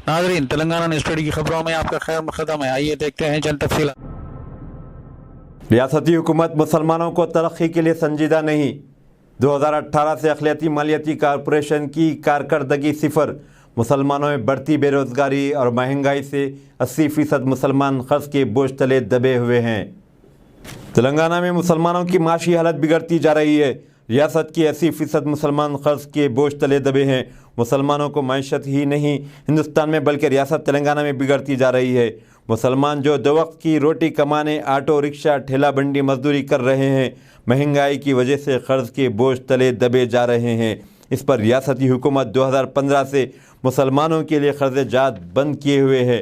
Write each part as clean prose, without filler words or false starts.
नाज़रीन, Telangana news today की खबरों में आपका खैर मक़दम है। आइए देखते हैं चंद तफसीलात। रियासती हुकूमत मुसलमानों को तरक्की के लिए संजीदा नहीं। 2018 से अक़लियती मालियती कॉरपोरेशन की कारकर्दगी सिफर। मुसलमानों में बढ़ती बेरोज़गारी और महंगाई से 80% मुसलमान कर्ज के बोझ तले दबे हुए हैं। तेलंगाना में मुसलमानों की माशी हालत बिगड़ती जा रही है। रियासत की 80% मुसलमान कर्ज के बोझ तले दबे हैं। मुसलमानों को मैशत ही नहीं हिंदुस्तान में बल्कि रियासत तेलंगाना में बिगड़ती जा रही है। मुसलमान जो 2 वक्त की रोटी कमाने ऑटो रिक्शा ठेला बंडी मजदूरी कर रहे हैं, महंगाई की वजह से कर्ज के बोझ तले दबे जा रहे हैं। इस पर रियासती हुकूमत 2015 से मुसलमानों के लिए कर्ज जात बंद किए हुए है।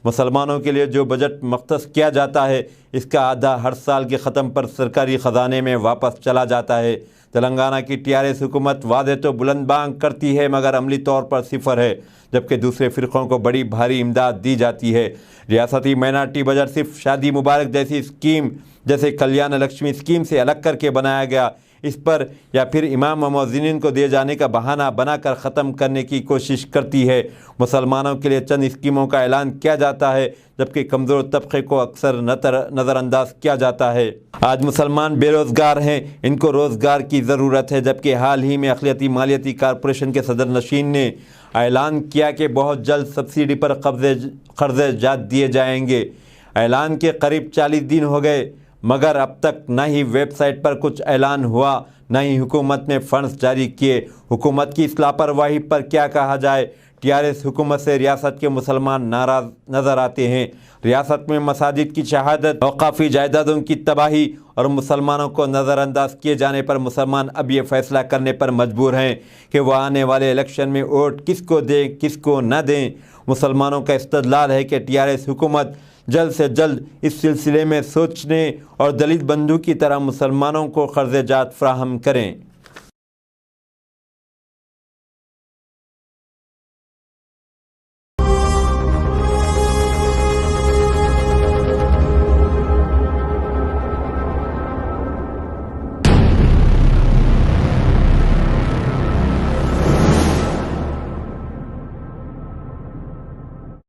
मुसलमानों के लिए जो बजट मख्तस किया जाता है, इसका आधा हर साल के ख़त्म पर सरकारी ख़जाने में वापस चला जाता है। तेलंगाना की TRS हुकूमत वादे तो बुलंद बांग करती है मगर अमली तौर पर सिफर है, जबकि दूसरे फ़िरक़ों को बड़ी भारी इमदाद दी जाती है। रियासती माइनॉरिटी बजट सिर्फ शादी मुबारक जैसी स्कीम जैसे कल्याण लक्ष्मी स्कीम से अलग करके बनाया गया। इस पर या फिर इमाम व मुअज्जिनीन को दिए जाने का बहाना बनाकर ख़त्म करने की कोशिश करती है। मुसलमानों के लिए चंद स्कीमों का ऐलान किया जाता है, जबकि कमज़ोर तबके को अक्सर नज़रअंदाज किया जाता है। आज मुसलमान बेरोज़गार हैं, इनको रोज़गार की ज़रूरत है। जबकि हाल ही में अक़लियती मालियती कॉरपोरेशन के सदर नशीन ने ऐलान किया कि बहुत जल्द सब्सिडी पर कर्ज़े जात दिए जाएंगे। ऐलान के करीब 40 दिन हो गए मगर अब तक न ही वेबसाइट पर कुछ ऐलान हुआ, न ही हुकूमत ने फ़ंड्स जारी किए। हुकूमत की इस लापरवाही पर क्या कहा जाए। TRS हुकूमत से रियासत के मुसलमान नाराज़ नज़र आते हैं। रियासत में मसाजिद की शहादत, औक़ाफ़ी जायदादों की तबाही और मुसलमानों को नज़रअंदाज किए जाने पर मुसलमान अब ये फ़ैसला करने पर मजबूर हैं कि वह आने वाले इलेक्शन में वोट किसको दें किसको न दें। मुसलमानों का इस्तदलाल है कि TRS हुकूमत जल्द से जल्द इस सिलसिले में सोचने और दलित बंधु की तरह मुसलमानों को कर्ज़ जात फ़राहम करें।